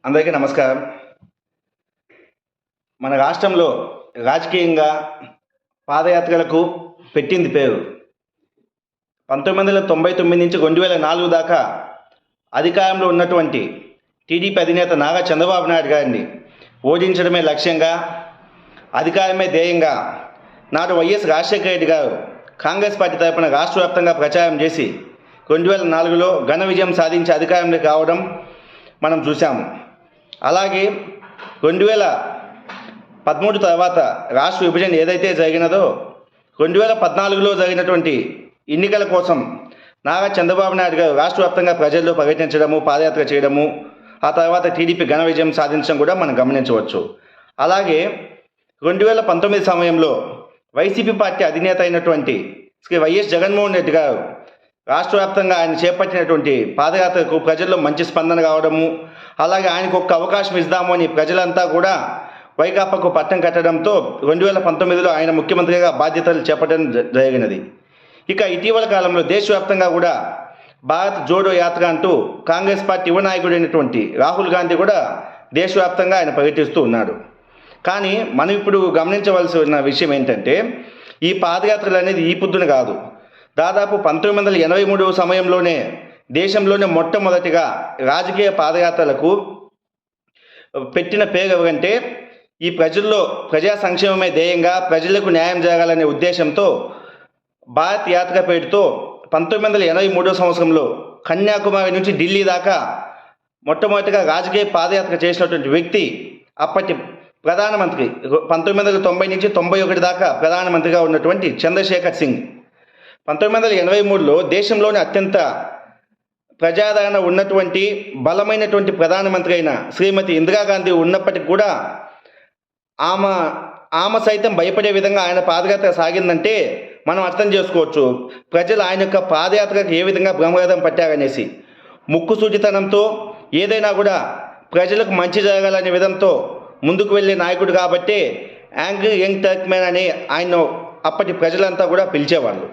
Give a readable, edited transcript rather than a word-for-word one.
అందరికీ నమస్కారం. మన రాష్ట్రంలో రాజకీయంగా పాదయాత్రలకు పెట్టింది పేరు. 1999 నుంచి 2004 దాకా అధికారంలో ఉన్నటువంటి టీడీపీ అధినేత నారా చంద్రబాబు నాయుడు గారిని ఓడించడమే లక్ష్యంగా, అధికారమే ధ్యేయంగా నాడు వైఎస్ రాజశేఖర రెడ్డి గారు కాంగ్రెస్ పార్టీ తరపున రాష్ట్ర వ్యాప్తంగా ప్రచారం చేసి 2004లో ఘన విజయం సాధించి అధికారంలోకి రావడం మనం చూసాము. అలాగే 2013 తర్వాత రాష్ట్ర విభజన ఏదైతే జరిగినదో 2014లో జరిగినటువంటి ఎన్నికల కోసం నారా చంద్రబాబు నాయుడు గారు రాష్ట్ర వ్యాప్తంగా ప్రజల్లో పర్యటించడము, పాదయాత్ర చేయడము, ఆ తర్వాత టీడీపీ ఘన విజయం సాధించడం కూడా మనం గమనించవచ్చు. అలాగే 2019 సమయంలో వైసీపీ పార్టీ అధినేత అయినటువంటి శ్రీ వైఎస్ జగన్మోహన్ రెడ్డి గారు రాష్ట్ర వ్యాప్తంగా ఆయన చేపట్టినటువంటి పాదయాత్రకు ప్రజల్లో మంచి స్పందన కావడము, అలాగే ఆయనకు ఒక్క అవకాశం ఇద్దాము అని ప్రజలంతా కూడా వైకాపాకు పట్టం కట్టడంతో 2019లో ఆయన ముఖ్యమంత్రిగా బాధ్యతలు చేపట్టడం జరిగినది. ఇక ఇటీవల కాలంలో దేశవ్యాప్తంగా కూడా భారత్ జోడో యాత్ర అంటూ కాంగ్రెస్ పార్టీ యువ నాయకుడైనటువంటి రాహుల్ గాంధీ కూడా దేశవ్యాప్తంగా ఆయన పర్యటిస్తూ ఉన్నాడు. కానీ మనం ఇప్పుడు గమనించవలసిన విషయం ఏంటంటే, ఈ పాదయాత్రలు అనేది ఈ పొద్దున కాదు. దాదాపు 1983 సమయంలోనే దేశంలోనే మొట్టమొదటిగా రాజకీయ పాదయాత్రలకు పెట్టిన పేరు ఎవరంటే, ఈ ప్రజల్లో ప్రజా సంక్షేమమే ధ్యేయంగా ప్రజలకు న్యాయం జరగాలనే ఉద్దేశంతో భారత్ యాత్ర పేరుతో 1983 సంవత్సరంలో కన్యాకుమారి నుంచి ఢిల్లీ దాకా మొట్టమొదటిగా రాజకీయ పాదయాత్ర చేసినటువంటి వ్యక్తి అప్పటి ప్రధానమంత్రి, 1990 నుంచి 91 దాకా ప్రధానమంత్రిగా ఉన్నటువంటి చంద్రశేఖర్ సింగ్. 1983లో దేశంలోని అత్యంత ప్రజాదరణ ఉన్నటువంటి బలమైనటువంటి ప్రధానమంత్రి అయిన శ్రీమతి ఇందిరాగాంధీ ఉన్నప్పటికీ కూడా ఆమె సైతం భయపడే విధంగా ఆయన పాదయాత్ర సాగిందంటే మనం అర్థం చేసుకోవచ్చు ప్రజలు ఆయన యొక్క పాదయాత్రకు ఏ విధంగా బ్రహ్మరథం పట్టారనేసి. ముక్కు సూచితనంతో ఏదైనా కూడా ప్రజలకు మంచి జరగాలనే విధంతో ముందుకు వెళ్ళే నాయకుడు కాబట్టి యాంగ్రీ యంగ్ టర్క్మెన్ అని ఆయన అప్పటి ప్రజలంతా కూడా పిలిచేవాళ్ళు.